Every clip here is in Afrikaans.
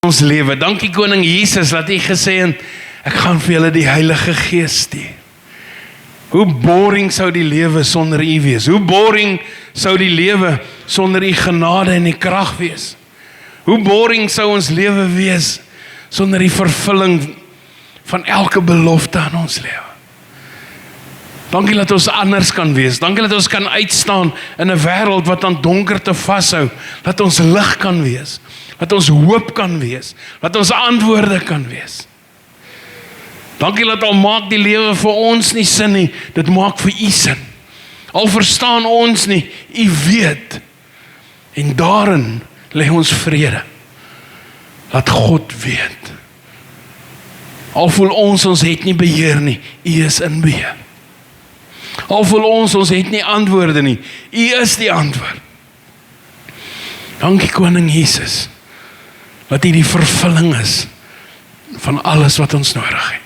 ons lewe. Dankie Koning Jesus, dat U gesê het, ek gaan vir julle die Heilige Gees stuur. Hoe boring sou die lewe sonder U wees? Hoe boring sou die lewe sonder U genade en die krag wees? Hoe boring sou ons lewe wees sonder die vervulling van elke belofte aan ons lewe? Dankie dat ons anders kan wees. Dankie dat ons kan uitstaan in 'n wêreld wat aan donkerte vashou. Dat ons lig kan wees. Dat ons hoop kan wees. Dat ons antwoorde kan wees. Dankie dat al maak die lewe vir ons nie sin nie, dit maak vir U sin. Al verstaan ons nie, U weet. En daarin lê ons vrede. Dat God weet. Al voel ons het nie beheer nie, U is in beheer. Al voel ons het nie antwoorde nie, U is die antwoord. Dankie Koning Jesus, dat U die vervulling is van alles wat ons nodig het.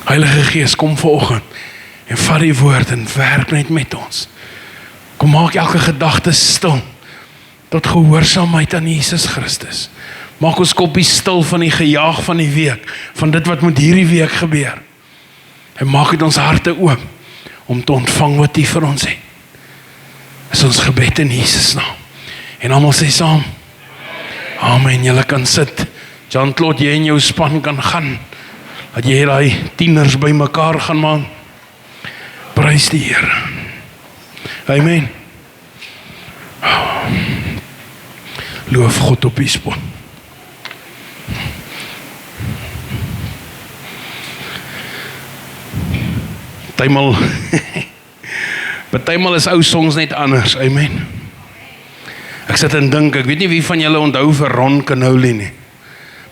Heilige Gees, kom vanoggend en vat die woord en werk net met ons. Kom maak elke gedagte stil, tot gehoorsaamheid aan Jesus Christus. Maak ons koppie stil van die gejaag van die week, van dit wat moet hierdie week gebeur. En maak dit ons harte oop, om te ontvang wat U vir ons het. Is ons gebed in Jesus naam. En almal sê saam, Amen, julle kan sit. Jean-Claude, jy en jou span kan gaan, dat jy daai tieners by mekaar gaan maak. Prys die Here. Amen. Loof God op die span. Partymal is ou songs net anders, amen. Ek sit en dink, ek weet nie wie van julle onthou vir Ron Kenoly nie.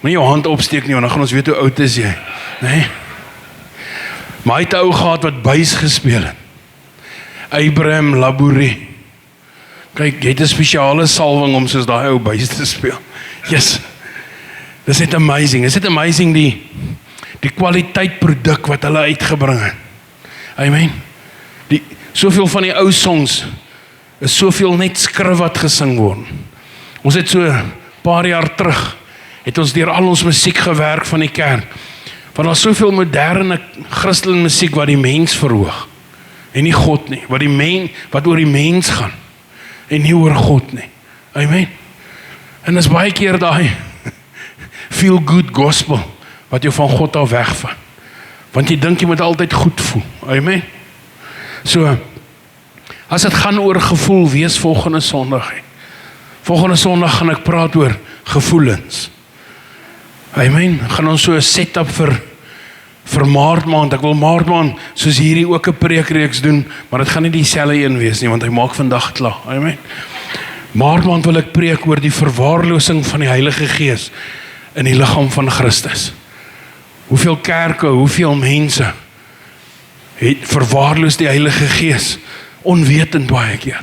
Moet jou hand opsteek nie, want dan gaan ons weet hoe oud is jy. Nee. Maar hy het 'n ou gehad wat buis gespeel het. Abraham Laborie. Kyk, jy het 'n spesiale salwing om soos daai ou buis te speel. Yes. Dis net amazing. Is dit amazing die kwaliteit produk wat hulle uitgebring het. Amen. Soveel van die ou songs is soveel net skrif wat gesing word. Ons het so 'n paar jaar terug het ons deur al ons musiek gewerk van die kerk. Want daar is soveel moderne Christelike musiek wat die mens verhoog en nie God nie, wat oor die mens gaan en nie oor God nie. Amen. En is baie keer daai feel good gospel wat jou van God af wegvat. Want jy dink jy moet altyd goed voel. Amen. So, as dit gaan oor gevoel, wees volgende Sondag. Volgende Sondag gaan ek praat oor gevoelens. Amen. Gaan ons so 'n setup vir Maart maand. Ek wil Maart maand soos hierdie ook 'n preekreeks doen, maar dit gaan nie dieselfde een wees nie, want hy maak vandag klaar. Amen. Maart maand wil ek preek oor die verwaarlosing van die Heilige Gees in die liggaam van Christus. Hoeveel kerke, hoeveel mense het verwaarloos die Heilige Gees, onwetend baie keer.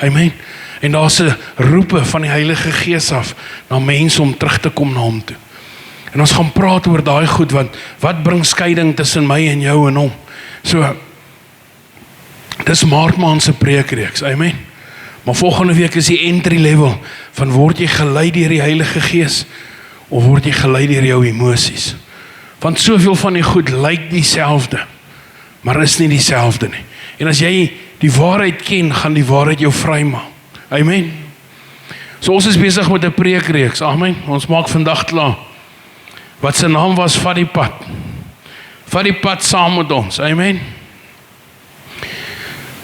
Amen. En daar's 'n roepe van die Heilige Gees af na mense om terug te kom na hom toe. En ons gaan praat oor daai goed, want wat bring skeiding tussen my en jou en hom? So, dis Maart maand se preekreeks, amen. Maar volgende week is die entry level van word jy gelei deur die Heilige Gees of word jy gelei deur jou emosies? Want soveel van die goed lyk dieselfde, maar is nie dieselfde nie. En as jy die waarheid ken, gaan die waarheid jou vrymaak. Amen. So ons is besig met 'n preekreeks, amen. Ons maak vandag klaar. Wat sy naam was, vat die pad. Vat die pad saam met ons, amen.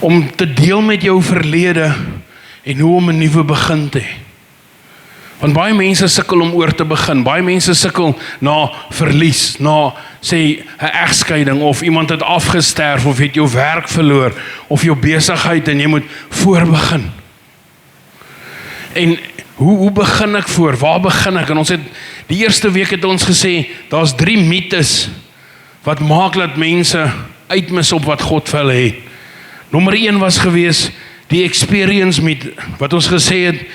Om te deel met jou verlede en hoe om 'n nuwe begin te hê. Want baie mense sukkel om oor te begin. Baie mense sukkel na verlies, na sê 'n egskeiding of iemand het afgesterf of het jou werk verloor of jou besigheid en jy moet voorbegin. En hoe begin ek voor? Waar begin ek? En ons het die eerste week het ons gesê daar's 3 mites wat maak dat mense uitmis op wat God vir hulle het. Nommer 1 was gewees die experience met wat ons gesê het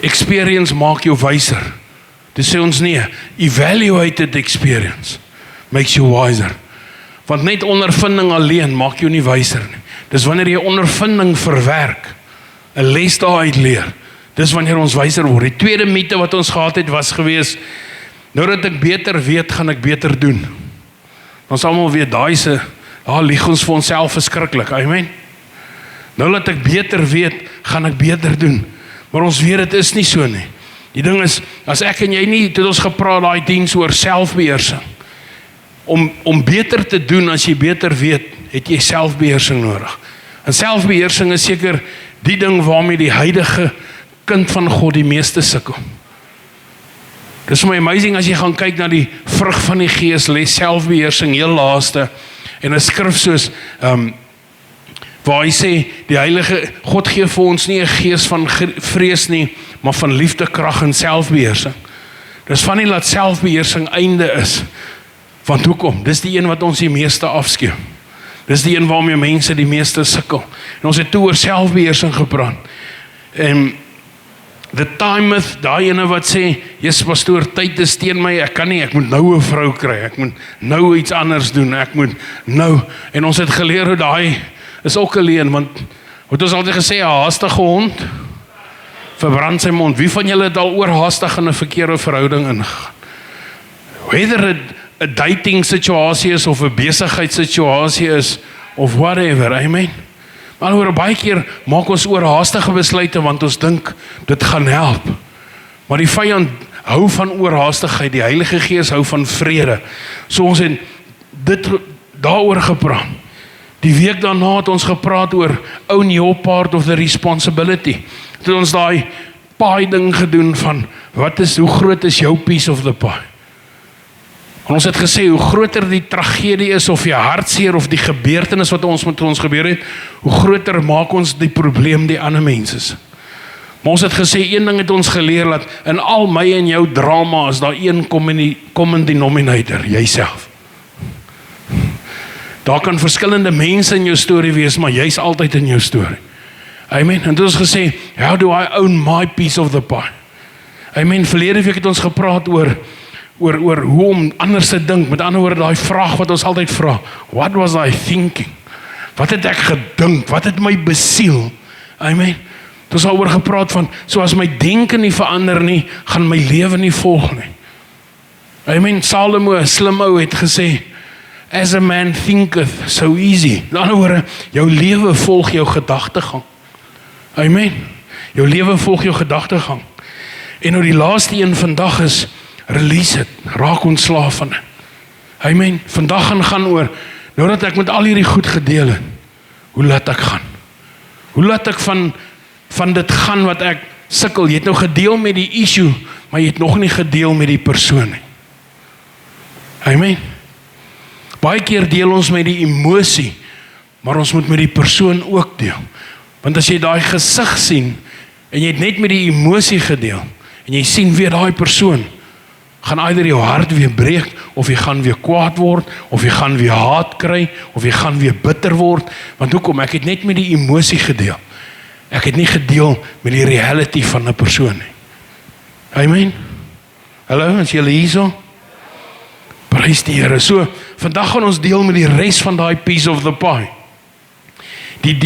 experience maak jou wyser. Dis sê ons nie, evaluated experience makes you wiser. Want net ondervinding alleen maak jou nie wyser nie. Dis wanneer jy ondervinding verwerk, 'n les daaruit leer, Dis wanneer ons wyser word. Die tweede mite wat ons gehad het was gewees, nou dat ek beter weet, gaan ek beter doen. Ons almal weet, daar lieg ons vir onsself verskriklik, amen. Nou dat ek beter weet, gaan ek beter doen. Maar ons weet, dit is nie so nie. Die ding is, as ek en jy nie, het ons gepraat daai diens oor selfbeheersing. Om beter te doen as jy beter weet, het jy selfbeheersing nodig. En selfbeheersing is seker die ding waarmee die huidige kind van God die meeste sukkel. Dis vir my amazing as jy gaan kyk na die vrug van die Gees, lê selfbeheersing heel laaste, en 'n skrif soos, waar hy sê, die Heilige God gee vir ons nie 'n gees van vrees nie, maar van liefde, krag en selfbeheersing. Dis van nie laat selfbeheersing einde is, want hoekom? Dis die een wat ons die meeste afskew. Dis die een waarmee mense die meeste sukkel. En ons het toe oor selfbeheersing gepraat. En the timeth, daai ene wat sê, Jesus pastoor, tyd is teen my, ek kan nie, ek moet nou 'n vrou kry, ek moet nou iets anders doen, ek moet nou, en ons het geleer hoe daai is ook alleen, want het ons altyd gesê, 'n haastige hond verbrand sy mond. Wie van julle het al oorhaastig in 'n verkeerde verhouding ingegaan? Whether 'n dating situasie is, of 'n besigheidssituasie is, of whatever, amen. Maar oor baie keer maak ons oorhaastige besluite, want ons dink, dit gaan help. Maar die vyand hou van oorhaastigheid, die Heilige Gees hou van vrede. So ons het dit daaroor gepraat. Die week daarna het ons gepraat oor own your part of the responsibility. Het ons daai pie ding gedoen van, hoe groot is jou piece of the pie? En ons het gesê, hoe groter die tragedie is, of die hartseer, of die gebeurtenis wat met ons gebeur het, hoe groter maak ons die probleem die ander mense. Maar ons het gesê, een ding het ons geleer, dat in al my en jou drama is daar een common denominator, jyself. Daar kan verskillende mense in jou storie wees, maar jy's altyd in jou storie. Amen. En toen het ons gesê, how do I own my piece of the pie? Amen. Verlede week het ons gepraat oor hoe om anders te dink. Met ander woorde, daai vraag wat ons altyd vra, what was I thinking? Wat het ek gedink? Wat het my besiel? Amen. Het ons al oor gepraat van, soos my denken nie verander nie, gaan my lewe nie volg nie. Amen. Salomo, 'n slim ou, het gesê, as a man thinketh, so easy. In ander woorde, jou lewe volg jou gedagtegang. Amen. Jou lewe volg jou gedagtegang. En nou die laaste een vandag is, release it, raak ontslaaf van dit. Amen. Vandag gaan oor, nou dat ek met al hierdie goed gedeel het, hoe laat ek gaan? Hoe laat ek van dit gaan wat ek sukkel? Jy het nou gedeel met die issue, maar jy het nog nie gedeel met die persoon nie. Amen. Baie keer deel ons met die emosie, maar ons moet met die persoon ook deel. Want as jy daai gesig sien, en jy het net met die emosie gedeel, en jy sien weer daai persoon, gaan either jou hart weer breek, of jy gaan weer kwaad word, of jy gaan weer haat kry, of jy gaan weer bitter word, want hoekom? Ek het net met die emosie gedeel. Ek het nie gedeel met die reality van 'n persoon nie. Amen. Hallo, is julle hierso? Prys die Here. So, vandag gaan ons deel met die res van daai piece of the pie. Die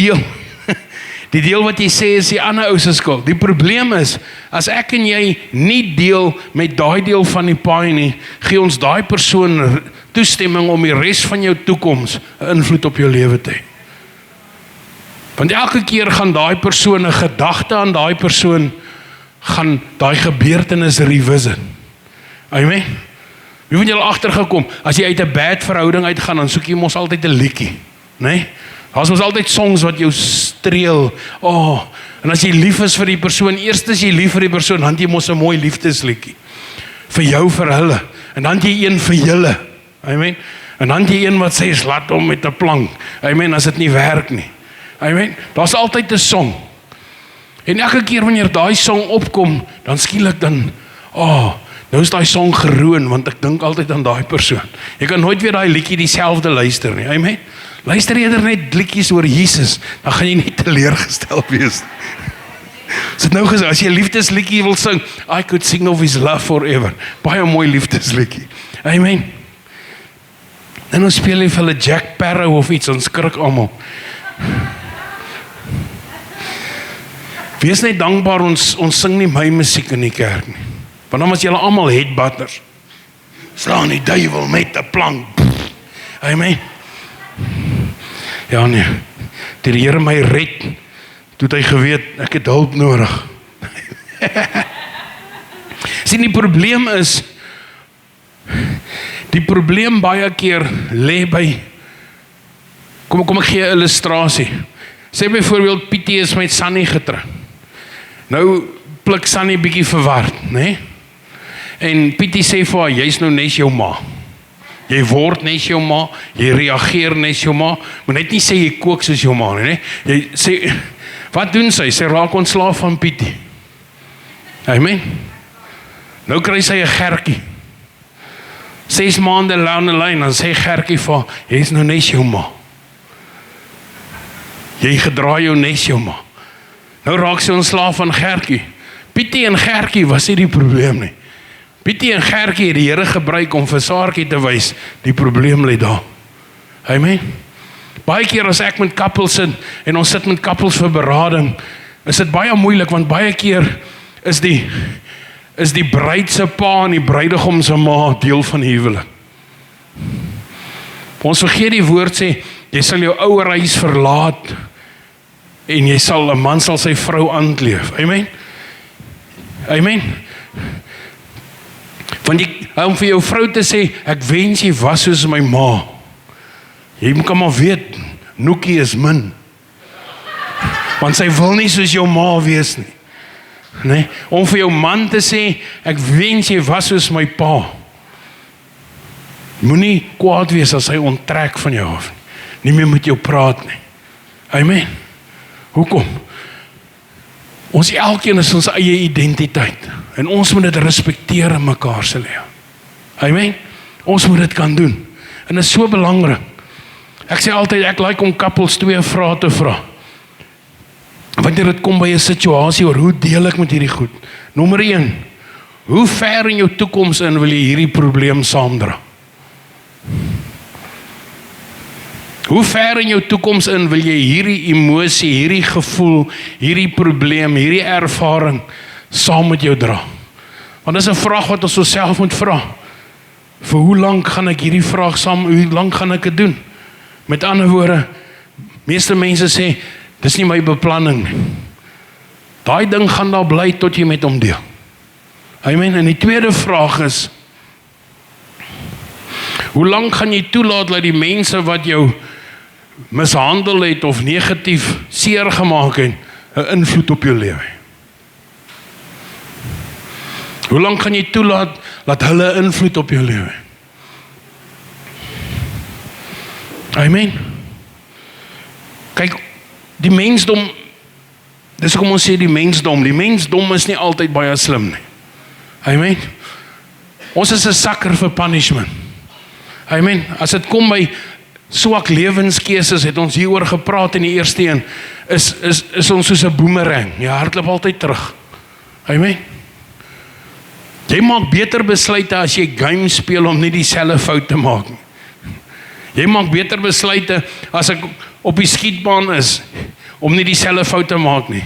deel wat jy sê is die ander ou se skuld. Die probleem is, as ek en jy nie deel met daai deel van die pie nie, gee ons daai persoon toestemming om die res van jou toekoms 'n invloed op jou lewe te hê. Want elke keer gaan daai persoon 'n gedagte aan daai persoon, gaan daai gebeurtenis revisit. Amen. Wie van julle agtergekom, as jy uit 'n bad verhouding uitgaan, dan soek jy mos altyd 'n liedjie, né? Daar's mos altyd songs wat jou streel. En as jy lief is vir die persoon, eers as jy lief vir die persoon, dan jy mos 'n mooi liefdesliedjie. Vir jou, vir hulle. En dan jy een vir julle. Amen. En dan jy een wat sê, laat hom met 'n plank. Amen, as dit nie werk nie. Amen. Daar's altyd 'n song. En elke keer wanneer daai song opkom, dan skielik nou is daai song geroon, want ek dink altyd aan daai persoon. Jy kan nooit weer daai liedjie dieselfde luister nie. Amen. Luister eerder net liedjies oor Jesus, dan gaan jy nie teleurgestel wees. Is dit nou gesê, as jy 'n liefdesliedjie wil sing, I could sing of his love forever. Baie mooi liefdesliedjie. Amen. En ons speel vir hulle Jack Sparrow of iets, ons skrik almal. Wees net dankbaar, ons sing nie my musiek in die kerk nie. Want dan was julle almal headbutters. Slaan die duiwel met 'n plank. Amen. Ja nee, toe die Here my red, toe het hy geweet, ek het hulp nodig. Sien, die probleem baie keer lê by, kom ek gee 'n illustrasie. Sê byvoorbeeld, Pietie is met Sunny getroud. Nou pluk Sunny bietjie verward, né? En Pietie sê vir haar, jy's nou nes jou ma. Jy word nes jou ma, jy reageer nes jou ma, maar net nie sê jy kook soos jou ma nie, né? Jy sê, wat doen sy? Sy raak ontslaaf van Pietie. Amen. Nou kry sy 'n gertjie. 6 maande lang in lyn, dan sê Gertjie vir haar, jy's nou nes jou ma. Jy gedra jou nes jou ma. Nou raak sy ontslaaf van Gertjie. Pietie en Gertjie was nie die probleem nie. Pietie en Gertjie het die Here gebruik om vir Saartjie te wys, die probleem lê daar. Amen. Baie keer as ek met koppels sit, en ons sit met koppels vir berading, is dit baie moeilik, want baie keer is die bruid se pa en die bruidegom se ma deel van die huwelik. Ons vergeet die woord sê, jy sal jou ouer huis verlaat, en 'n man sal sy vrou aankleef. Amen. Amen. Want om vir jou vrou te sê, ek wens jy was soos my ma. Jy moet maar weet, Noekie is min. Want sy wil nie soos jou ma wees nie. Nee, om vir jou man te sê, ek wens jy was soos my pa. Moenie kwaad wees as hy onttrek van jou af. Nie meer met jou praat nie. Amen. Hoekom? Ons elkeen is ons eie identiteit. En ons moet dit respekteer in mekaar se lewe. Amen. Ons moet dit kan doen. En dit is so belangrik. Ek sê altyd, ek like om koppels 2 vrae te vra. Wanneer dit kom by 'n situasie oor hoe deel ek met hierdie goed? Nommer 1, hoe ver in jou toekoms in wil jy hierdie probleem saamdra? Hoe ver in jou toekoms in wil jy hierdie emosie, hierdie gevoel, hierdie probleem, hierdie ervaring saam met jou dra? Want dis 'n vraag wat ons osself moet vra. Vir hoe lank gaan ek hierdie vraag saam, hoe lank gaan ek dit doen? Met ander woorde, meeste mense sê, dis nie my beplanning nie. Daai ding gaan daar bly tot jy met hom deel. Amen. En die tweede vraag is, hoe lank gaan jy toelaat dat die mense wat jou mishandel het of negatief seer gemaak het, 'n invloed op jou lewe? Hoe lank gaan jy toelaat dat hulle 'n invloed op jou lewe? Amen. Kyk, die mensdom, dis kom ons sê die mensdom is nie altyd baie slim nie. Amen. Ons is 'n sucker vir punishment. Amen. As dit kom by swak lewenskeuses, het ons hieroor gepraat in die eerste een, is ons soos 'n boomerang. Jy hardloop altyd terug. Amen. Jy maak beter besluite as jy game speel om nie dieselfde fout te maak nie. Jy maak beter besluite as ek op die skietbaan is, om nie dieselfde fout te maak nie.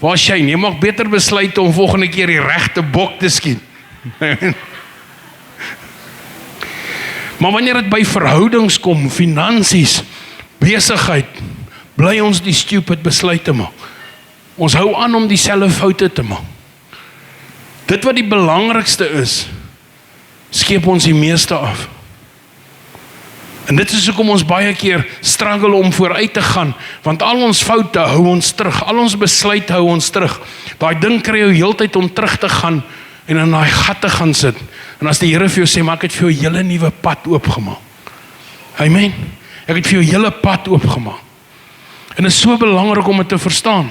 Waar Shane, jy maak beter besluite om volgende keer die regte bok te skiet. Maar wanneer dit by verhoudings kom, finansies, besigheid, bly ons die stupid besluite maak. Ons hou aan om dieselfde foute te maak. Dit wat die belangrikste is, skeep ons die meeste af. En dit is hoekom ons baie keer struggle om vooruit te gaan, want al ons foute hou ons terug, al ons besluite hou ons terug. Daai ding kry jou heeltyd om terug te gaan en in daai gat te gaan sit. En as die Here vir jou sê, maar ek het vir jou 'n hele nuwe pad oopgemaak. Amen. Ek het vir jou 'n hele pad oopgemaak. En dit is so belangrik om dit te verstaan.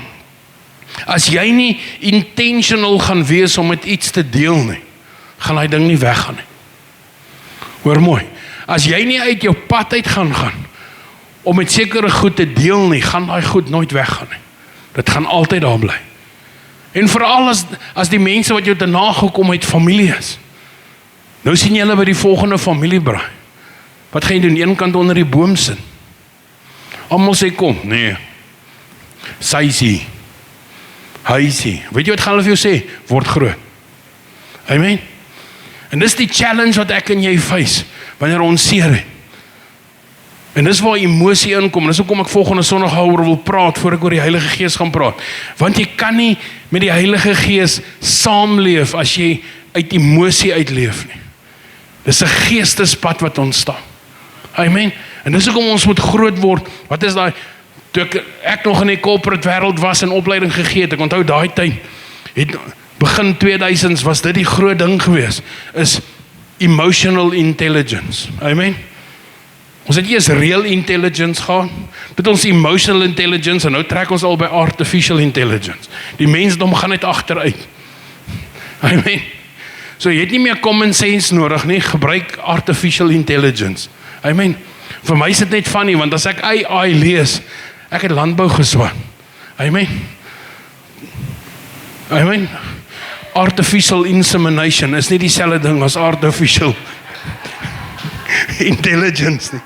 As jy nie intentional gaan wees om met iets te deel nie, gaan daai ding nie weggaan nie. Hoor mooi. As jy nie uit jou pad uit gaan om met sekere goed te deel nie, gaan daai goed nooit weggaan nie. Dit gaan altyd daar bly. En veral as die mense wat jou te nagekom het familie is. Nou sien julle by die volgende familiebraai. Wat gaan jy doen? Een kant onder die boom sit. Almal sê kom, nee. Sy sê. huisie. Weet jy wat gaan hulle vir jou sê? Word groot. Amen. En dis die challenge wat ek en jy face, wanneer ons seer het. En dis waar emosie inkom, dis hoekom ek volgende Sondag oor wil praat, voor ek oor die Heilige Gees gaan praat. Want jy kan nie met die Heilige Gees saamleef, as jy uit emosie uitleef nie. Dis 'n geestespad wat ontstaan. Amen. En dis hoekom ons moet groot word. Wat is daai, toe ek nog in die corporate wêreld was en opleiding gegee het, ek onthou daai tyd, begin 2000s was dit die groot ding gewees, is emotional intelligence. Amen. Ons het eers real intelligence gehad, dit ons emotional intelligence, en nou trek ons al by artificial intelligence. Die mensdom gaan net agteruit. Amen. So jy het nie meer common sense nodig nie, gebruik artificial intelligence. Amen. Vir my is dit net funny, want as ek AI lees, ek het landbou geswat. Amen. Amen. Artificial insemination is nie dieselfde ding as artificial intelligence nie.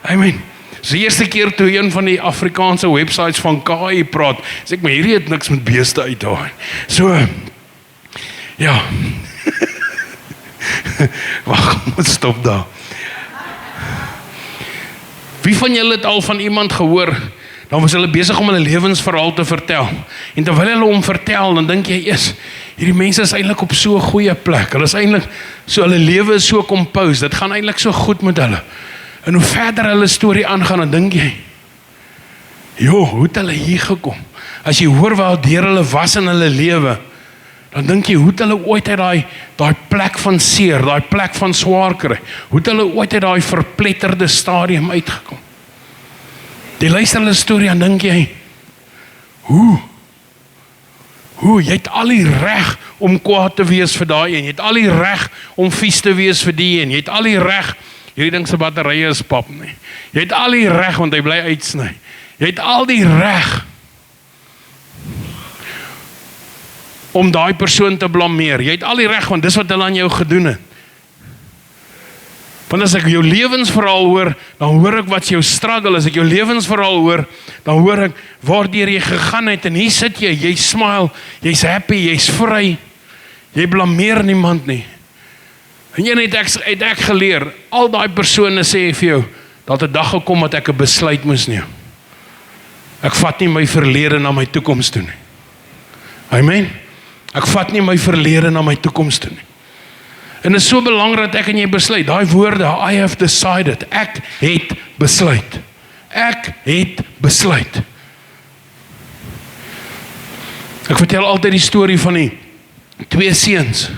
Amen. So die eerste keer toe een van die Afrikaanse websites van KI praat, sê ek, maar hierdie het niks met beeste uitdaai. So, ja. Wag, moet stop daar. Wie van julle het al van iemand gehoor, dan was hulle besig om hulle lewensverhaal te vertel. En terwyl hulle hom vertel, dan dink jy, hierdie mense is eintlik op so 'n goeie plek. Hulle is eintlik so, hulle lewe is so compose. Dit gaan eintlik so goed met hulle. En hoe verder hulle storie aangaan, dan dink jy, hoe het hulle hier gekom? As jy hoor waar deur hulle was in hulle lewe, dan dink jy, hoe het hulle ooit uit daai plek van seer, daai plek van swaar kry, hoe het hulle ooit uit daai verpletterde stadium uitgekom? Die luister hulle storie en dink jy, jy het al die reg om kwaad te wees vir daai een, jy het al die reg om vies te wees vir die een, jy het al die reg, hierdie ding se batterye is pap nie, jy het al die reg, want hy bly uitsny, jy het al die reg om daai persoon te blameer, jy het al die reg, want dis wat hulle aan jou gedoen het. Want as ek jou lewensverhaal hoor, dan hoor ek wat jou struggle. As ek jou lewensverhaal hoor, dan hoor ek waardeur jy gegaan het, en hier sit jy, jy smile, jy's happy, jy's vry, jy blameer niemand nie. En jy het ek geleer, al daai persone sê vir jou, dat 'n dag gekom wat ek 'n besluit moes neem. Ek vat nie my verlede na my toekoms toe nie. Amen. Ek vat nie my verlede na my toekoms toe nie. En dit is so belangrik dat ek en jy besluit, daai woorde, I have decided, ek het besluit. Ek het besluit. Ek vertel altyd die storie van die 2 seuns.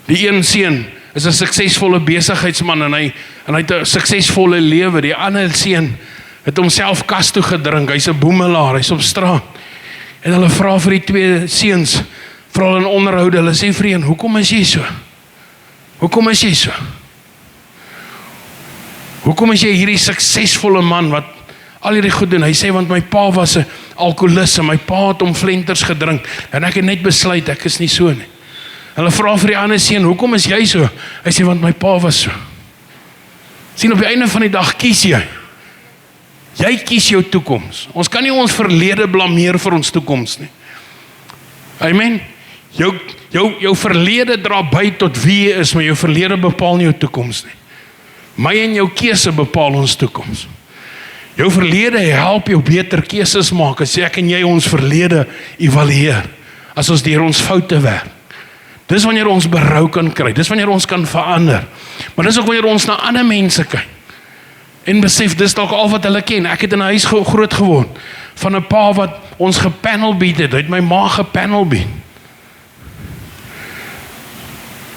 Die een seun is 'n suksesvolle besigheidsman en hy het 'n suksesvolle lewe. Die ander seun het homself kas toe gedrink, hy's 'n boemelaar, hy's op straat. En hulle vra vir die 2 seuns, veral in onderhoude, hulle sê vir een, hoekom is jy so? Hoekom is jy so? Hoekom is jy hierdie suksesvolle man wat al hierdie goed doen? Hy sê, want my pa was 'n alkoholist en my pa het hom flenters gedrink en ek het net besluit, ek is nie so nie. Hulle vra vir die ander seun, hoekom is jy so? Hy sê, want my pa was so. Sien, op die einde van die dag kies jy. Jy kies jou toekoms. Ons kan nie ons verlede blameer vir ons toekoms nie. Amen. Jou verlede dra by tot wie jy is, maar jou verlede bepaal nie jou toekoms nie. My en jou keuse bepaal ons toekoms. Jou verlede help jou beter keuses maak as ek en jy ons verlede evalueer, as ons deur ons foute werk. Dis wanneer ons berou kan kry, dis wanneer ons kan verander. Maar dis ook wanneer ons na ander mense kyk en besef, dis dalk al wat hulle ken. Ek het in 'n huis groot geword van 'n pa wat ons gepanelbeat het. Hy het my ma gepanelbeat.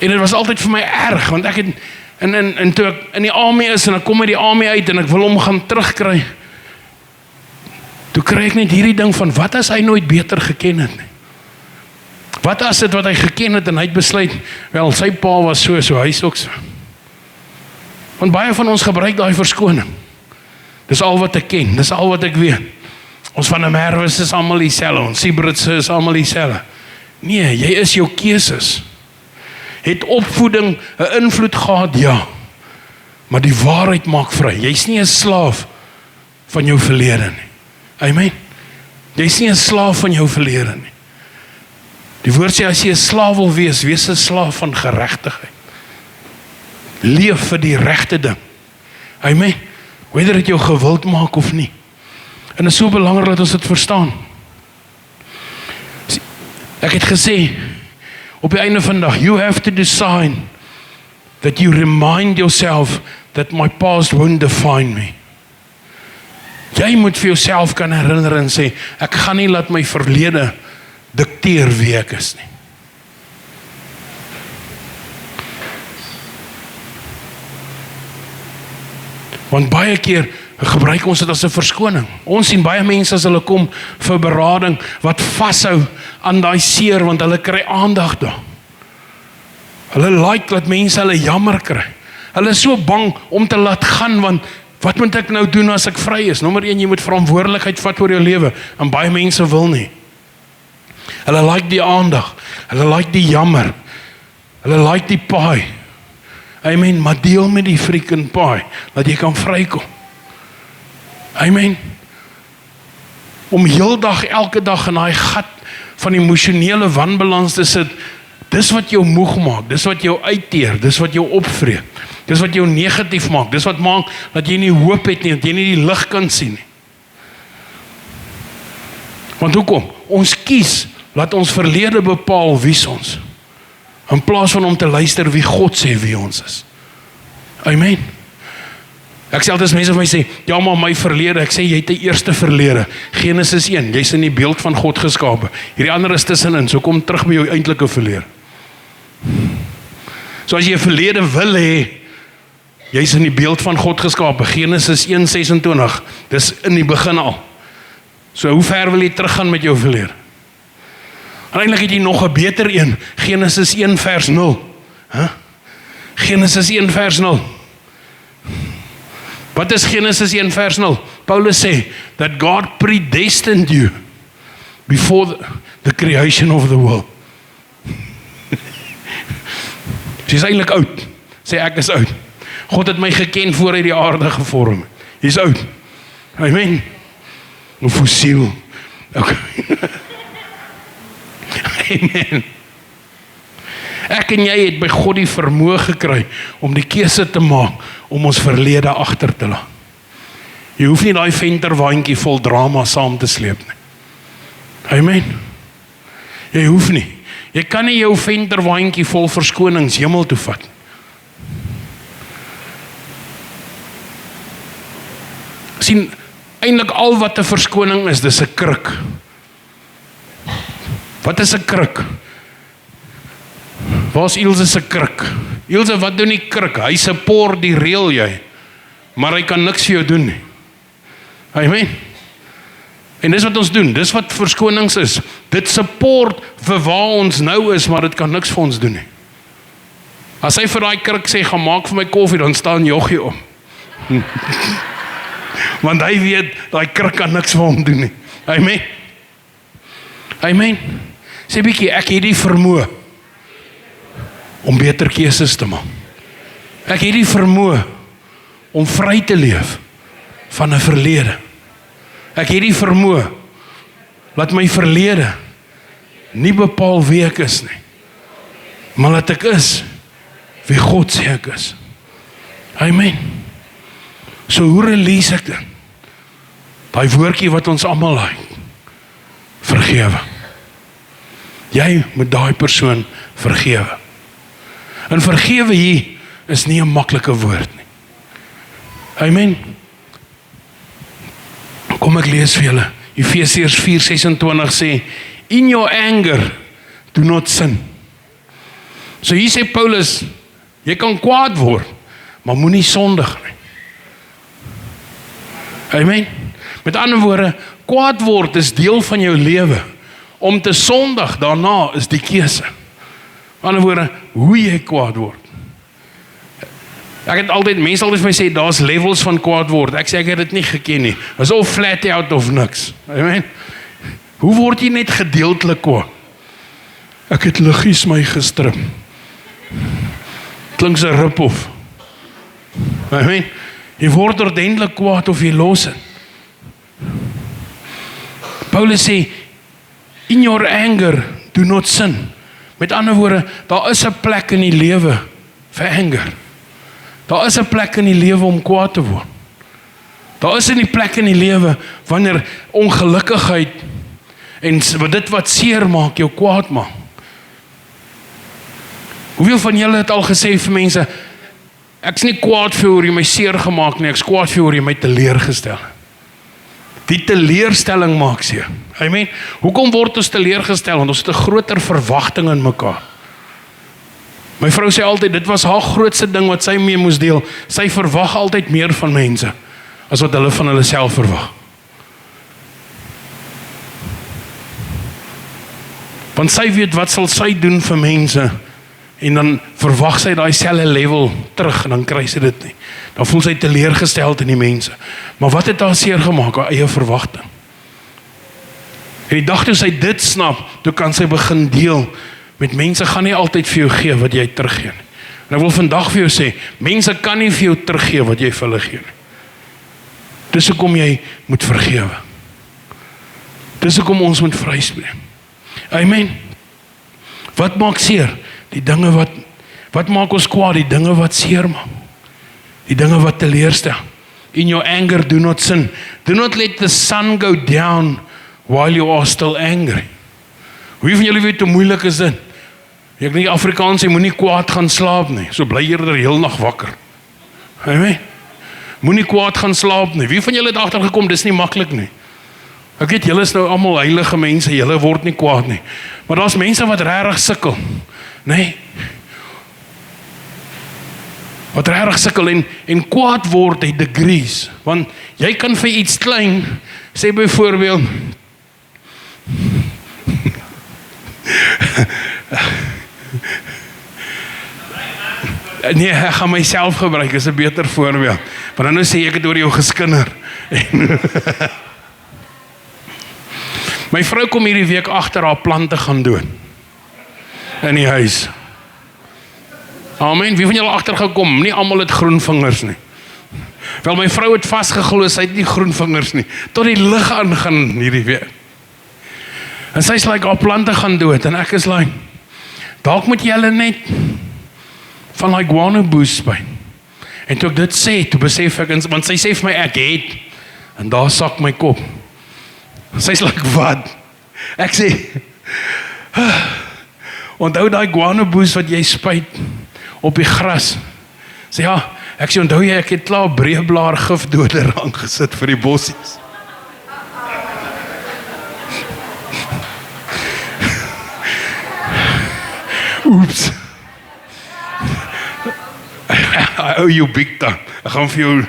En dit was altyd vir my erg, want ek het en toe ek in die army is en ek kom uit die army uit en ek wil hom gaan terugkry, toe kry ek net hierdie ding van, wat as hy nooit beter geken het nie? Wat as dit wat hy geken het en hy het besluit, wel, sy pa was so, hy is ook so. Want baie van ons gebruik daai verskoning. Dis al wat ek ken, dis al wat ek weet. Ons van der Merwes is almal dieselfde, ons Siebritse is almal dieselfde. Nee, jy is jou keuses. Het opvoeding 'n invloed gehad? Ja. Maar die waarheid maak vry. Jy's nie 'n slaaf van jou verlede nie. Amen. Jy's nie 'n slaaf van jou verlede nie. Die woord sê, as jy 'n slaaf wil wees, wees 'n slaaf van geregtigheid. Leef vir die regte ding. Amen. Whether dit jou gewild maak of nie. En dit is so belangrik dat ons dit verstaan. Ek het gesê, op die einde van die dag, you have to decide that you remind yourself that my past won't define me. Jy moet vir jouself kan herinner en sê, ek gaan nie laat my verlede dikteer wie ek is nie. Want baie keer gebruik ons dit as 'n verskoning. Ons sien baie mense as hulle kom vir berading wat vashou aan daai seer want hulle kry aandag daar. Hulle like dat mense hulle jammer kry. Hulle is so bang om te laat gaan want wat moet ek nou doen as ek vry is? Nommer 1, jy moet verantwoordelikheid vat oor jou lewe en baie mense wil nie. Hulle like die aandag, hulle like die jammer, hulle like die paai. Amen, maar deel met die freaking paai, dat jy kan vrykom. Amen. Om heeldag, elke dag in daai gat van emosionele wanbalans te sit, dis wat jou moeg maak, dis wat jou uitteer, dis wat jou opvreet, dis wat jou negatief maak, dis wat maak dat jy nie hoop het nie, dat jy nie die lig kan sien nie. Want hoekom? Ons kies, laat ons verlede bepaal wie's ons, in plaas van om te luister wie God sê wie ons is. Amen. Ek sê altyd as mense vir my sê, ja maar my verlede, ek sê jy het 'n eerste verlede, Genesis 1, jy's in die beeld van God geskape, hierdie ander is tussenin, so kom terug by jou eintlike verlede. So as jy 'n verlede wil hê, jy's in die beeld van God geskape, Genesis 1:26, dis in die begin al. So hoe ver wil jy teruggaan met jou verlede? Uiteindelik het jy nog 'n beter een, Genesis 1 vers 0. Genesis 1 vers 0. Wat is Genesis 1 vers 0? Paulus sê, that God predestined you before the creation of the world. Sy is eintlik oud, sê ek is oud. God het my geken voor hy die aarde gevorm. Hy's oud. Amen. 'n fossiel. Okay. Amen. Ek en jy het by God die vermoë gekry om die keuse te maak om ons verlede agter te laat. Jy hoef nie daai venterwaandjie vol drama saam te sleep nie. Amen. Jy hoef nie. Jy kan nie jou venterwaandjie vol verskonings hemel toe vat. Sien, eintlik al wat 'n verskoning is, dis 'n kruk. Wat is 'n kruk? Waar's Ilse se kruk? Ilse, wat doen die kruk? Hy support die reël jy, maar hy kan niks vir jou doen nie. Amen. En dis wat ons doen, dis wat verskonings is. Dit support vir waar ons nou is, maar dit kan niks vir ons doen nie. As hy vir daai kruk sê, gaan maak vir my koffie, dan staan Joggie om. Want hy weet, daai kruk kan niks vir hom doen nie. Amen. Amen. Sê bietjie, ek het die vermoë om beter keuses te maak. Ek het die vermoë om vry te leef van 'n verlede. Ek het die vermoë laat my verlede nie bepaal wie ek is nie, maar laat ek is wie God sê ek is. Amen. So hoe release ek dit? Daai woordjie wat ons almal like. Vergewe. Jy moet daai persoon vergewe. En vergewe hier is nie 'n maklike woord nie. Amen. Kom ek lees vir julle. Efesiërs 4:26 sê, in your anger, do not sin. So hier sê Paulus, jy kan kwaad word, maar moenie sondig nie. Amen. Met ander woorde, kwaad word is deel van jou lewe. Om te sondig daarna is die keuse. Met ander woorde, hoe jy kwaad word. Ek het altyd, mense altyd vir my sê, daar's levels van kwaad word. Ek sê, ek het dit nie geken nie. Dit is al flat out of niks. Amen. Hoe word jy net gedeeltelik kwaad? Ek het liggies my gestrip. Klink so rip-off. Amen. Jy word ordentlik kwaad of jy los het. Paulus sê, in your anger, do not sin. Met ander woorde, daar is 'n plek in die lewe vir anger. Daar is 'n plek in die lewe om kwaad te word. Daar is 'n plek in die lewe wanneer ongelukkigheid en dit wat seer maak jou kwaad maak. Hoeveel van julle het al gesê vir mense, ek's nie kwaad vir hoe jy my seer gemaak nie, ek's kwaad vir hoe jy my teleurgestel. Die teleurstelling maak seer. Amen. Hoekom word ons teleurgestel? Want ons het 'n groter verwagting in mekaar. My vrou sê altyd, dit was haar grootste ding wat sy mee moes deel. Sy verwag altyd meer van mense as wat hulle van hulle self verwag. Want sy weet wat sal sy doen vir mense en dan verwag sy daai selfde level terug en dan kry sy dit nie. Dan voel sy teleurgesteld in die mense. Maar wat het haar seer gemaak? Haar eie verwagting. En die dag toe sy dit snap, toe kan sy begin deel met mense gaan nie altyd vir jou gee wat jy teruggee nie. En ek wil vandag vir jou sê, mense kan nie vir jou teruggee wat jy vir hulle gee nie. Dis hoekom jy moet vergewe. Dis hoekom ons moet vryspreek. Amen. Wat maak seer? Die dinge wat maak ons kwaad? Die dinge wat seer maak. Die dinge wat teleurstel. In your anger, do not sin. Do not let the sun go down while you are still angry. Wie van julle weet hoe moeilik is dit? Ek nie Afrikaans sê, moenie kwaad gaan slaap nie. So bly eerder heel nag wakker. Amen. Moenie kwaad gaan slaap nie. Wie van julle het agtergekom, dis nie maklik nie. Ek weet, julle is nou almal heilige mense, julle word nie kwaad nie. Maar daar's mense wat regtig sukkel. Nee. Wat regtig sukkel en kwaad word het degrees. Want jy kan vir iets klein, sê byvoorbeeld, nee, ek gaan myself gebruik, is 'n beter voorbeeld. Maar nou sê ek het oor jou geskinder. My vrou kom hierdie week agter haar plante gaan dood. In die huis. Amen, wie van julle agtergekom? Nie almal het groen vingers nie. Wel, my vrou het vasgeglo, sy het nie groen vingers nie. Tot die lig aangaan hierdie week. En sy is like, haar plante gaan dood. En ek is like, dalk moet jy hulle net van like guanoboes spuit. En toe ek dit sê, toe besef ek, want sy sê vir my, ek het, en daar sak my kop. Sy is like, wat? Ek sê, onthou die guanoboes wat jy spuit op die gras. Sê ja, ek sê, onthou jy, ek het klaar breeblaar gifdoder aangesit vir die bossies. Oeps. I owe you big time. Ek gaan vir jou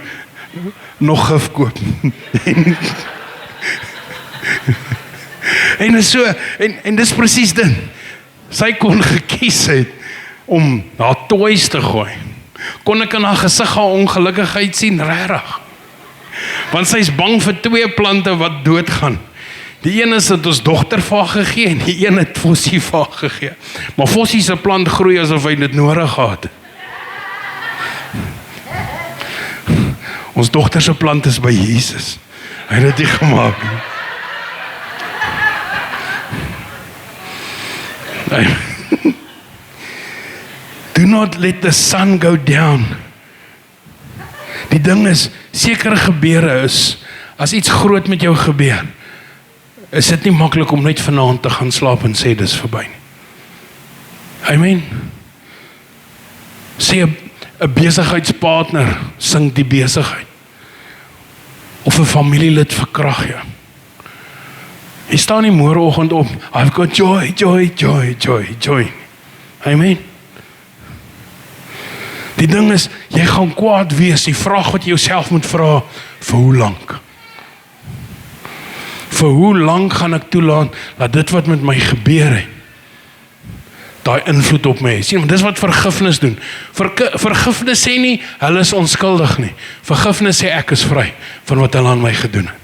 nog gif koop. En is so, en dis presies dit. Sy kon gekies het om haar toys te gooi. Kon ek in haar gesig haar ongelukkigheid sien, regtig. Want sy is bang vir 2 plante wat doodgaan. Die een is het ons dogter vir haar gegee en die een het Fossie vir haar gegee. Maar Fossie se plant groei asof hy dit nodig gehad het. Ons dogter se plant is by Jesus. Hy het dit gemaak. Do not let the sun go down. Die ding is, sekere gebeure is, as iets groot met jou gebeur, is dit nie maklik om net vanaand te gaan slaap en sê dis verby nie. Amen. Sê 'n besigheidspartner sing die besigheid. Of 'n familielid verkrag jou. Jy staan nie môreoggend op, I've got joy, joy, joy, joy, joy. Amen. Die ding is, jy gaan kwaad wees, die vraag wat jy jouself moet vra, vir hoe lank? Vir hoe lank gaan ek toelaat, dat dit wat met my gebeur het, daai invloed op my. Sien, want dis wat vergifnis doen. Vergifnis sê nie, hulle is onskuldig nie. Vergifnis sê ek is vry, van wat hulle aan my gedoen het.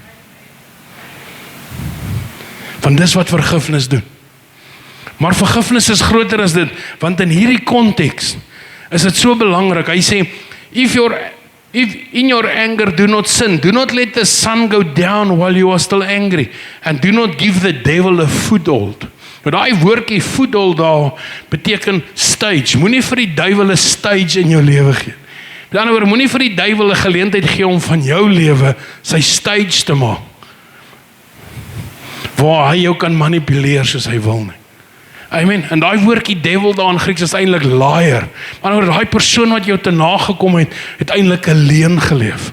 Van dis wat vergifnis doen. Maar vergifnis is groter as dit, want in hierdie konteks, is dit so belangrik. Hy sê, if in your anger do not sin, do not let the sun go down while you are still angry, and do not give the devil a foothold. Maar daai woordjie voedel daar beteken stage. Moenie vir die duiwel 'n stage in jou lewe gee. Met ander woorde, moenie vir die duiwel 'n geleentheid gee om van jou lewe sy stage te maak. Waar hy jou kan manipuleer soos hy wil nie. Amen. En daai woordjie devil daar in Grieks is eintlik liar. Maar oor daai persoon wat jou te nagekom het eintlik 'n leuen geleef.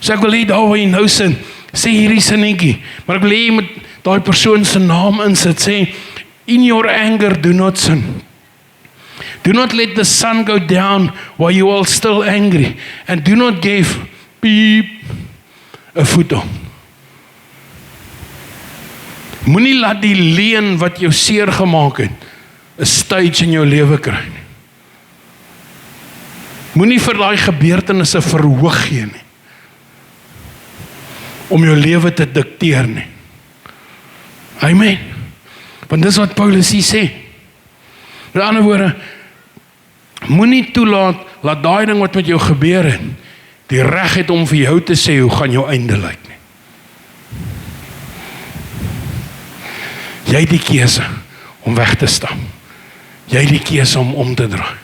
So ek wil hê daar waar jy nou sit, sê hierdie sinnetjie, maar ek wil hê jy moet daai persoon se naam insit, sê, in your anger do not sin. Do not let the sun go down while you are still angry, and do not give beep a voetel. Moenie laat die leuen wat jou seer gemaak het, 'n stage in jou lewe kry nie. Moenie vir daai gebeurtenisse verhoog gee nie, om jou lewe te dikteer nie. Amen. Want dis wat Paulus hier sê. Met ander woorde, moenie toelaat, laat daai ding wat met jou gebeur het, die reg het om vir jou te sê, hoe gaan jou einde lyk nie. Jy het die keuse om weg te stap. Jy het die keuse om te draai.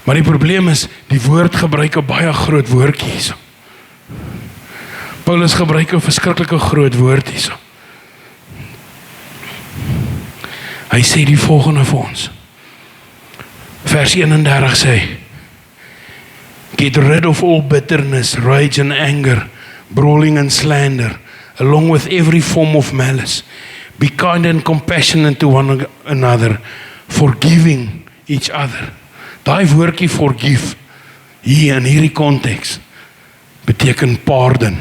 Maar die probleem is, die woord gebruik 'n baie groot woordjie hierso. Paulus gebruik 'n verskriklike groot woord hierso. Hy sê die volgende vir ons. Vers 31 sê, get rid of all bitterness, rage and anger, brawling and slander, along with every form of malice. Be kind and compassionate to one another, forgiving each other. Daai woordjie forgive, hier in hierdie konteks, beteken pardon,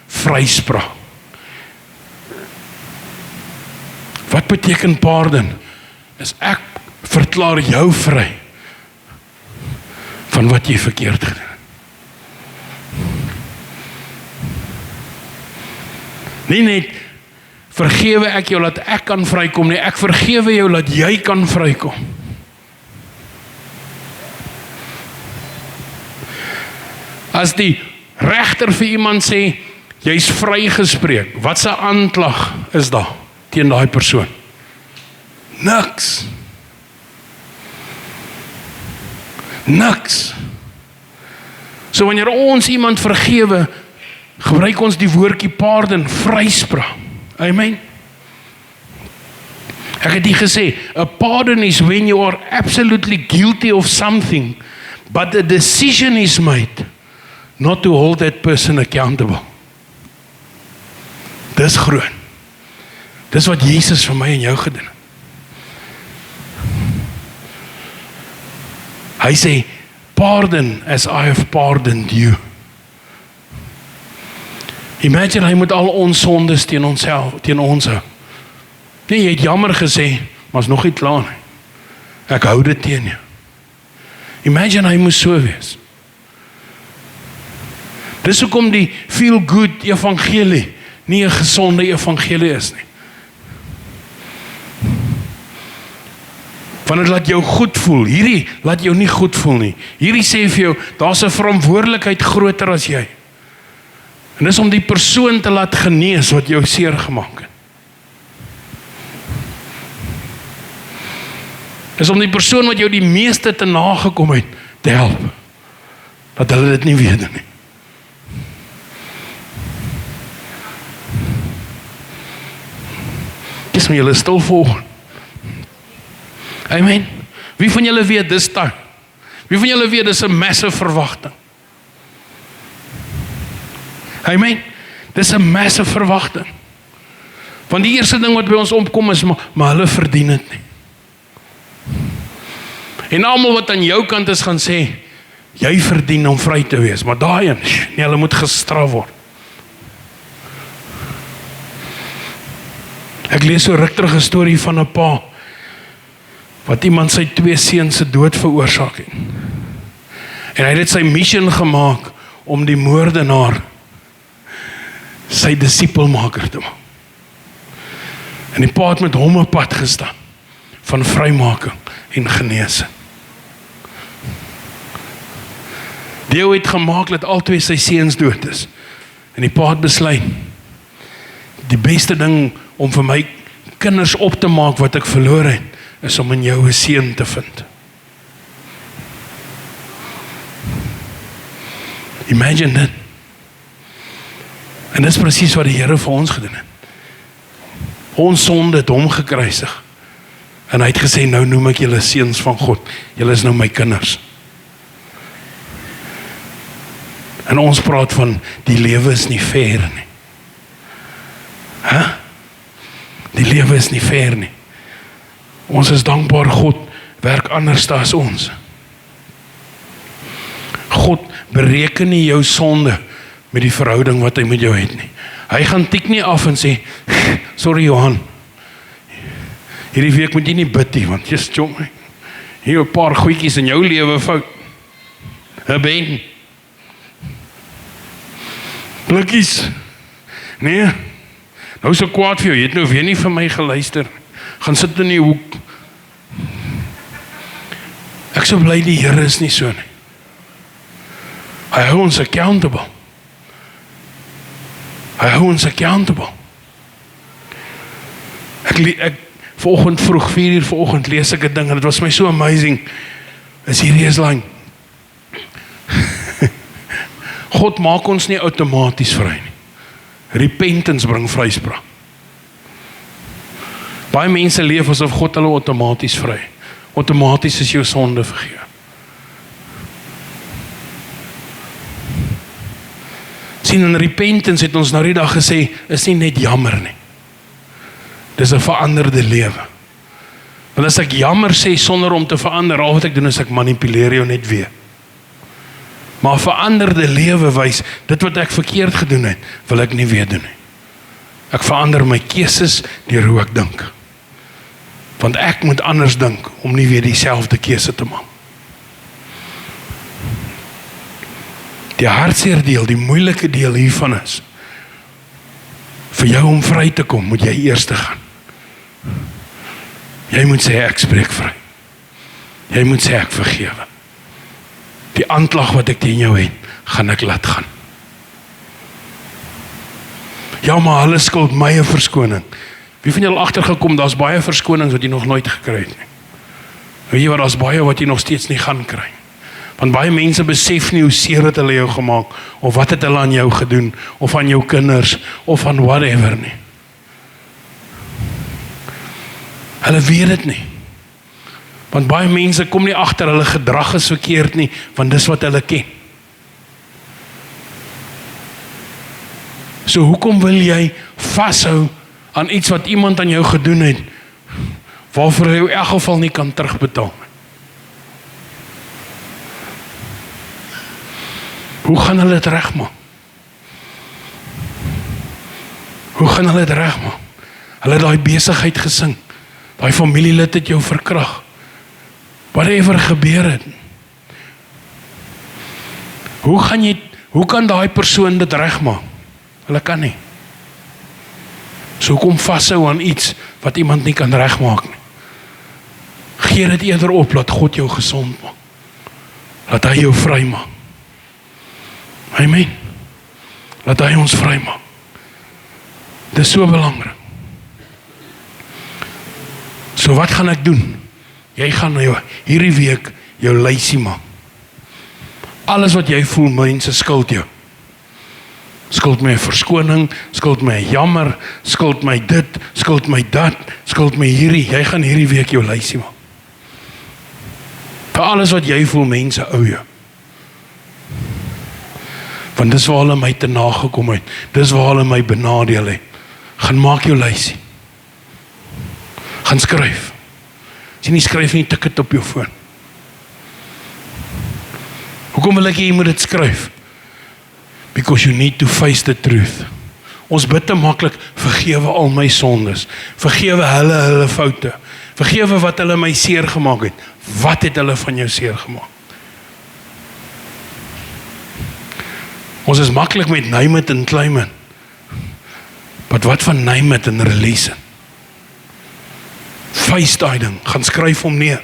vryspraak. Wat beteken pardon? Is ek verklaar jou vry van wat jy verkeerd gedoen het. Nie net vergewe ek jou dat ek kan vrykom nie, ek vergewe jou dat jy kan vrykom. As die regter vir iemand sê, jy's vrygespreek, wat se aanklag is daar teen daai persoon? Niks. Niks. So wanneer ons iemand vergewe, gebruik ons die woordjie pardon, vryspraak. Amen. Ek het hier gesê, a pardon is when you are absolutely guilty of something, but a decision is made not to hold that person accountable. Dis groot. Dis wat Jesus vir my en jou gedoen het. Hy sê, pardon as I have pardoned you. Imagine, hy moet al ons sondes teen ons hou. Nee, jy het jammer gesê, maar is nog nie klaar nie. Ek hou dit teen jou. Imagine, hy moes so wees. Dis hoekom die feel good evangelie nie 'n gesonde evangelie is nie. Want dit laat jou goed voel. Hierdie laat jou nie goed voel nie. Hierdie sê vir jou, daar's 'n verantwoordelikheid groter as jy. En dis om die persoon te laat genees wat jou seer gemaak het. Dis om die persoon wat jou die meeste te nagekom het, te help. Dat hulle dit nie weet nie. Dis my julle stil volg. Amen. Wie van julle weet dis tyd? Wie van julle weet dis 'n massive verwagting? Amen. Dis 'n massive verwagting. Want die eerste ding wat by ons opkom is, maar hulle verdien dit nie. En almal wat aan jou kant is gaan sê, jy verdien om vry te wees, maar daai een, nee, hulle moet gestraf word. Ek lees so ruk terug 'n storie van 'n pa, wat iemand sy 2 seuns se dood veroorsaak het. En hy het dit sy mission gemaak, om die moordenaar, sy disipelmaker te maak. En die pa het met hom 'n pad gestap, van vrymaking en genesing. Die ou het gemaak dat al 2 sy seuns dood is. En die pa het besluit, die beste ding om vir my kinders op te maak wat ek verloor het, is om in jou 'n seun te vind. Imagine dit. En dis presies wat die Here vir ons gedoen het. Ons sonde het hom gekruisig. En hy het gesê, nou noem ek julle seuns van God. Julle is nou my kinders. En ons praat van, die lewe is nie fair nie. Die lewe is nie fair nie. Ons is dankbaar, God werk anders as ons. God bereken nie jou sonde met die verhouding wat hy met jou het nie. Hy gaan tik nie af en sê, sorry Johan, hierdie week moet jy nie bid nie, want jy's jong, hier 'n paar goedjies in jou lewe fout. Ben. Blikkies. Nee, nou so kwaad vir jou, jy het nou weer nie vir my geluister. Gaan sit in die hoek. Ek so bly die Here is nie so nie. Hy hou ons accountable. Hy hou ons accountable. Ek vanoggend vroeg, 4:00 vanoggend lees ek 'n ding en dit was my so amazing. Is hierdie is lang. God maak ons nie outomaties vry nie. Repentance bring vryspraak. Baie mense leef asof God hulle outomaties vry. Outomaties is jou sonde vergewe. Sien, in repentance het ons nou die dag gesê, is nie net jammer nie. Dis 'n veranderde lewe. Want as ek jammer sê sonder om te verander, al wat ek doen is ek manipuleer jou net weer. Maar veranderde lewe wys, dit wat ek verkeerd gedoen het, wil ek nie weer doen nie. Ek verander my keuses deur hoe ek dink. Want ek moet anders dink, om nie weer dieselfde keuse te maak. Die hartseer deel, die moeilike deel hiervan is, vir jou om vry te kom, moet jy eers gaan. Jy moet sê, ek spreek vry. Jy moet sê, ek vergewe. Die aanklag wat ek teen jou het, gaan ek laat gaan. Ja, maar hulle skuld my 'n verskoning. Wie van julle agtergekom, daar's baie verskonings wat jy nog nooit gekry het nie. Weet jy wat, daar's baie wat jy nog steeds nie gaan kry. Want baie mense besef nie hoe seer het hulle jou gemaak, of wat het hulle aan jou gedoen, of aan jou kinders, of aan whatever nie. Hulle weet dit nie. Want baie mense kom nie agter hulle gedrag is verkeerd nie, want dis wat hulle ken. So hoekom wil jy vashou aan iets wat iemand aan jou gedoen het, waarvoor jy in elk geval nie kan terugbetaal? Hoe gaan hulle dit regmaak? Hoe gaan hulle dit regmaak? Hulle het daai besigheid gesing, daai familielid het jou verkrag. Whatever gebeur het. Hoe kan daai persoon dit regmaak? Hulle kan nie. So kom vashou aan iets wat iemand nie kan regmaak nie. Gee dit eerder op, laat God jou gesond maak. Laat hy jou vry maak. Amen. Laat hy ons vry maak. Dit is so belangrik. So wat gaan ek doen? Jy gaan hierdie week jou lysie maak. Alles wat jy voel, mense skuld jou. Skuld my 'n verskoning, skuld my 'n jammer, skuld my dit, skuld my dat, skuld my hierdie. Jy gaan hierdie week jou lysie maak. Vir alles wat jy voel, mense ou jou. Want dis waar hulle my te nagekom het. Dis waar hulle my benadeel het. Gaan maak jou lysie. Gaan skryf. As jy nie skryf nie, tik dit op jou foon. Hoekom wil ek jy moet dit skryf? Because you need to face the truth. Ons bid te maklik, vergewe al my sondes. Vergewe hulle foute. Vergewe wat hulle my seer gemaak het. Wat het hulle van jou seer gemaak? Ons is maklik met name it en claim it. Maar wat van name it en release it? Face daai ding, gaan skryf hom neer.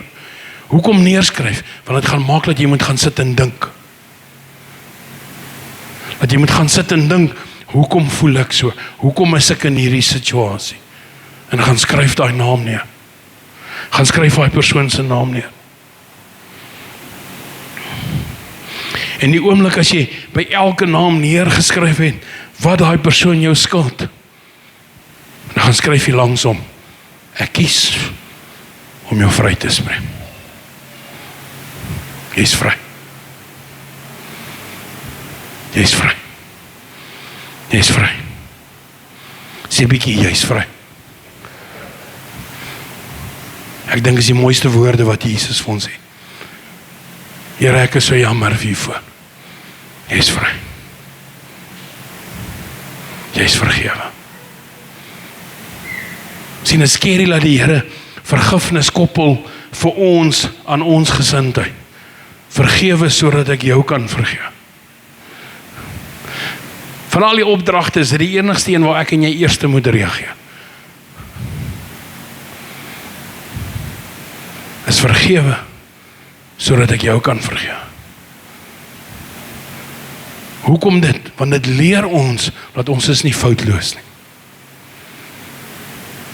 Hoekom neerskryf? Want dit gaan maak dat jy moet gaan sit en dink. Dat jy moet gaan sit en dink, hoekom voel ek so? Hoekom is ek in hierdie situasie? En gaan skryf daai naam neer. Gaan skryf daai persoon se naam neer. En die oomblik as jy by elke naam neergeskryf het, wat daai persoon jou skuld, dan gaan skryf jy langsom, ek kies om jou vry te spreek. Jy is vry. Jy is vry. Jy is vry. Sê bietjie, jy is vry. Ek dink is die mooiste woorde wat Jesus vir ons sê. Here, ek is so jammer vir hiervoor. Jy is vry. Jy is vergewe. Sien, is skerry dat die Here vergifnis koppel vir ons aan ons gesindheid. Vergewe sodat ek jou kan vergewe. Van al die opdragte is dit die enigste een waar ek en jy eerste moet reageer. Is vergewe sodat ek jou kan vergewe. Hoekom dit? Want dit leer ons dat ons is nie foutloos nie.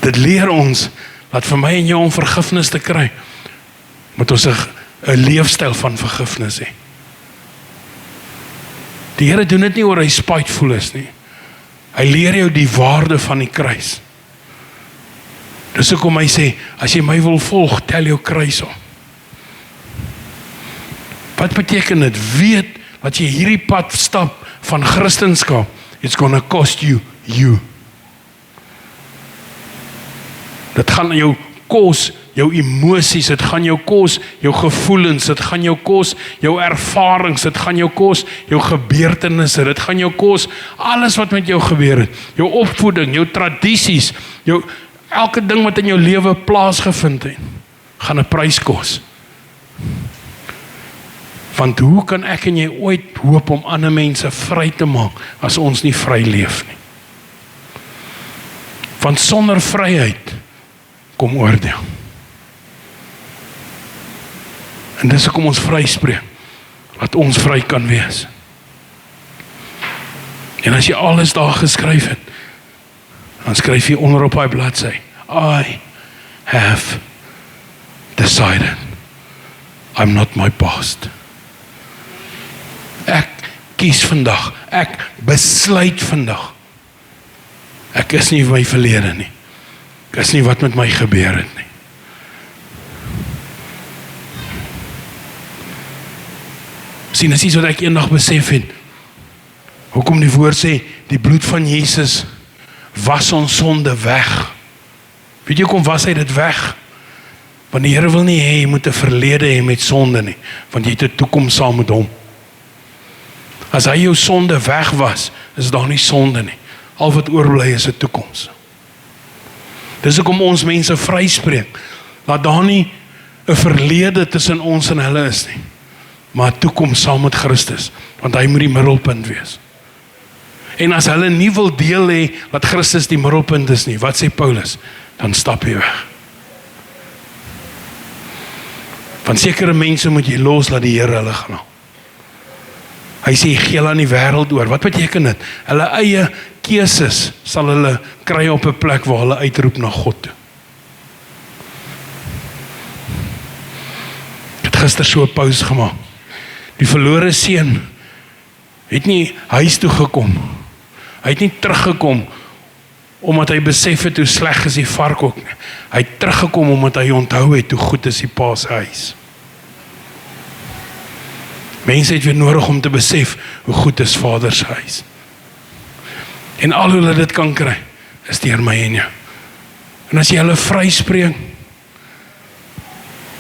Dit leer ons dat vir my en jou om vergifnis te kry, moet ons 'n leefstyl van vergifnis hê. Die Here doen dit nie oor hy spiteful is nie. Hy leer jou die waarde van die kruis. Dis hoekom hy sê, as jy my wil volg, tel jou kruis op. Wat beteken dit? Weet dat jy hierdie pad stap van Christendom, it's gonna cost you. Dit gaan jou kos, jou emosies, dit gaan jou kos, jou gevoelens, dit gaan jou kos, jou ervarings, dit gaan jou kos, jou gebeurtenisse, dit gaan jou kos, alles wat met jou gebeur het, jou opvoeding, jou tradisies, elke ding wat in jou lewe plaasgevind het, gaan 'n prys kos. Want hoe kan ek en jy ooit hoop om ander mense vry te maak, as ons nie vry leef nie? Want sonder vryheid kom oordeel. En dis hoekom ons vryspreek, dat ons vry kan wees. En as jy alles daar geskryf het, dan skryf jy onder op daai bladsy, I have decided I'm not my past. Ek kies vandag, ek besluit vandag, ek is nie my verlede nie, ek is nie wat met my gebeur het nie. Sien, dis iets wat ek eendag besef het, hoekom die woord sê, die bloed van Jesus was ons sonde weg. Weet jy hoekom was hy dit weg? Want die Here wil nie hê jy moet 'n verlede hê met sonde nie, want jy het 'n toekoms saam met hom. As hy jou sonde weg was, is daar nie sonde nie. Al wat oorbly is 'n toekoms. Dis hoekom ons mense vryspreek, dat daar nie 'n verlede tussen ons en hulle is nie, maar 'n toekoms saam met Christus, want hy moet die middelpunt wees. En as hulle nie wil deel hê dat Christus die middelpunt is nie, wat sê Paulus? Dan stap jy weg. Van sekere mense moet jy los, laat die Here hulle gaan. Hy sê, gee hulle aan die wêreld oor. Wat beteken dit? Hulle eie keuses sal hulle kry op 'n plek waar hulle uitroep na God toe. Ek het gister so 'n pause gemaak. Die verlore seun het nie huis toe gekom. Hy het nie teruggekom omdat hy besef het hoe sleg is die vark ook nie. Hy het teruggekom omdat hy onthou het hoe goed is die Pa se huis. Mense het weer nodig om te besef hoe goed is Vader se huis. En al hoe hulle dit kan kry, is deur my en jou. En as jy hulle vryspreek,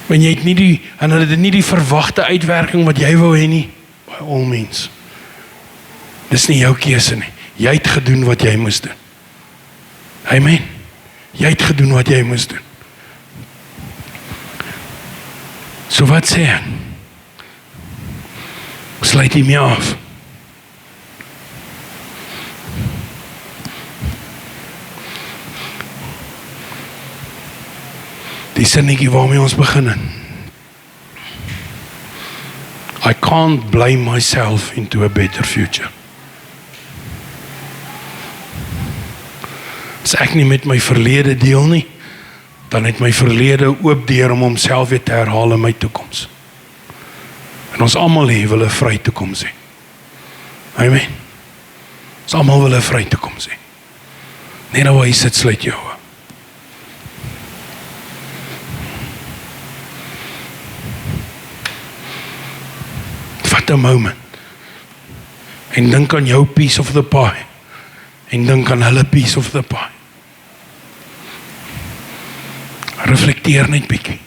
en jy het nie hulle het nie die verwagte uitwerking wat jy wou hê nie, by all means. Dis nie jou keuse nie. Jy het gedoen wat jy moes doen. Amen. Jy het gedoen wat jy moes doen. So wat sê ek? Sluit hiermee af. Die sinnetjie waarmee ons begin het. I can't blame myself into a better future. As ek nie met my verlede deel nie, dan het my verlede oop deur om homself weer te herhaal in my toekoms. En ons almal hier wil 'n vry toekoms hê. Amen. Ons almal wil 'n vry toekoms hê. Net nou waar jy sit, sluit jou oë. Vat 'n moment en dink aan jou piece of the pie en dink aan hulle piece of the pie. Reflecteer net bietjie.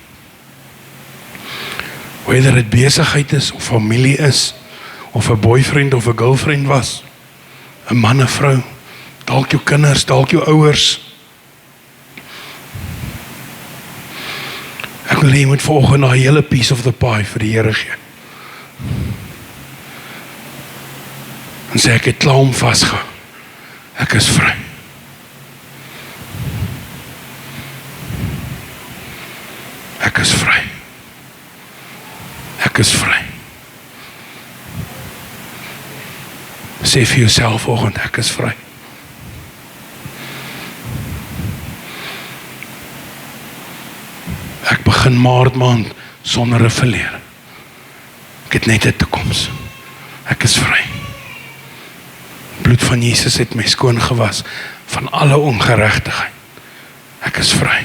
Whether dit besigheid is, of familie is, of 'n boyfriend of 'n girlfriend was, 'n man, 'n vrou, dalk jou kinders, dalk jou ouers. Ek wil hê jy moet vanoggend na 'n hele piece of the pie vir die Here gee. En sê ek het klaar om vasgehou. Ek is vry. Ek is vry. Ek is vry. Sê vir jouself vanoggend, ek is vry. Ek begin Maart maand sonder 'n verlede. Ek het net 'n toekoms. Ek is vry. Bloed van Jesus het my skoon gewas van alle ongeregtigheid. Ek is vry.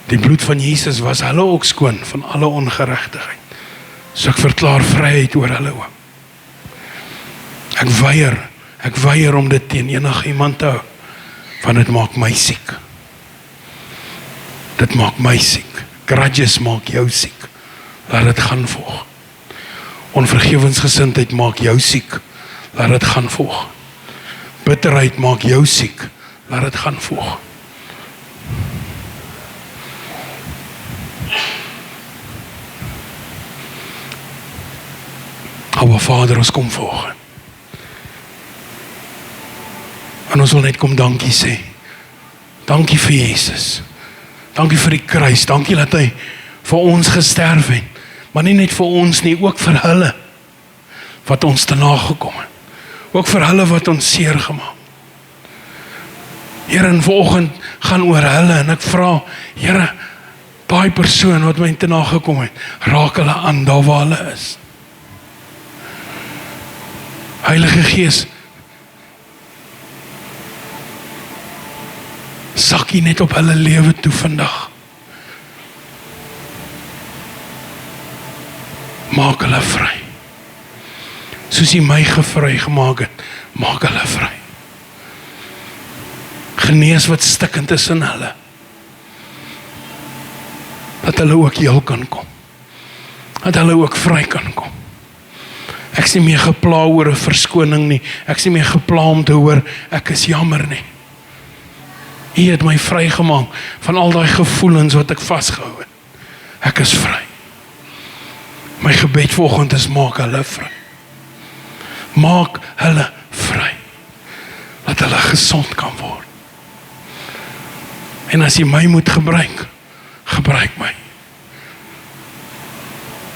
Die bloed van Jesus was hulle ook skoon van alle ongeregtigheid. So ek verklaar vryheid oor hulle ook. Ek weier om dit teen enige iemand te hou, want dit maak my siek. Dit maak my siek. Grudges maak jou siek. Laat dit gaan volg. Onvergewensgesindheid maak jou siek. Laat dit gaan volg. Bitterheid maak jou siek. Laat dit gaan volg. Aba Vader, ons kom volg. En ons wil net kom dankie sê. Dankie vir Jesus. Dankie vir die kruis. Dankie dat hy vir ons gesterf het. Maar nie net vir ons nie, ook vir hulle wat ons te nagekom het. Ook vir hulle wat ons seer gemaak. Here, en vanoggend gaan oor hulle en ek vra, Here, daai persoon wat my te nagekom het, raak hulle aan daar waar hulle is. Heilige Gees, sakkie net op hulle lewe toe vandag. Maak hulle vry. Soos jy my gevry gemaak het, maak hulle vry. Genees wat stikkend is in hulle. Dat hulle ook heel kan kom. Dat hulle ook vry kan kom. Ek is nie meer gepla oor 'n verskoning nie. Ek is nie meer gepla om te hoor, ek is jammer nie. U het my vrygemaak van al daai gevoelens wat ek vasgehou het. Ek is vry. My gebed vanoggend is, maak hulle vry. Maak hulle vry. Dat hulle gesond kan word. En as jy my moet gebruik, gebruik my.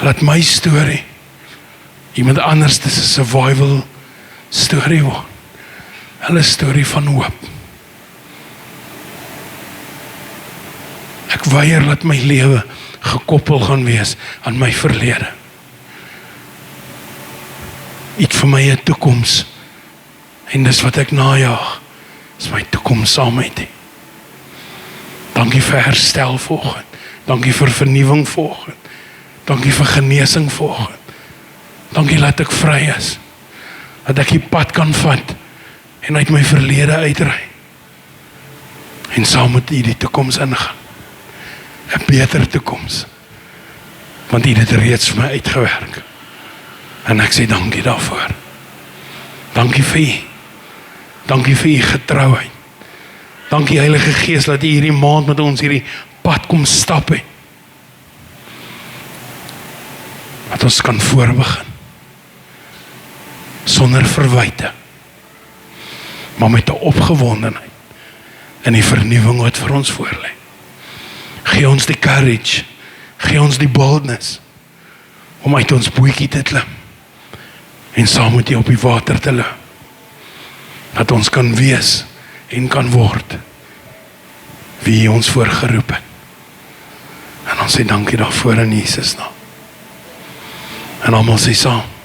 Laat my storie iemand anders dis 'n survival storie word. Hulle storie van hoop. Ek weier dat my lewe gekoppel gaan wees aan my verlede. Iets vir my 'n toekoms. En dis wat ek najaag. Dis my toekoms saam met U. Dankie vir herstel vanoggend. Dankie vir vernuwing vanoggend. Dankie vir genesing vanoggend. Dankie dat ek vry is. Dat ek die pad kan vat en uit my verlede uitry. En saam met U die toekoms ingaan. 'n beter toekoms. Want U het dit reeds vir my uitgewerk. En ek sê dankie daarvoor. Dankie vir U. Dankie vir U getrouheid. Dankie Heilige Gees dat U hierdie maand met ons hierdie pad kom stap het. Dat ons kan voorbegin. Sonder verwyte. Maar met 'n opgewondenheid. In die vernuwing wat vir ons voorlê. Gee ons die courage. Gee ons die boldness. Om uit ons bootjie te klim. En saam met U op die water te loop. Dat ons kan wees en kan word wie ons voorgeroep het. En ons sê dankie daarvoor in Jesus naam. En almal sê saam.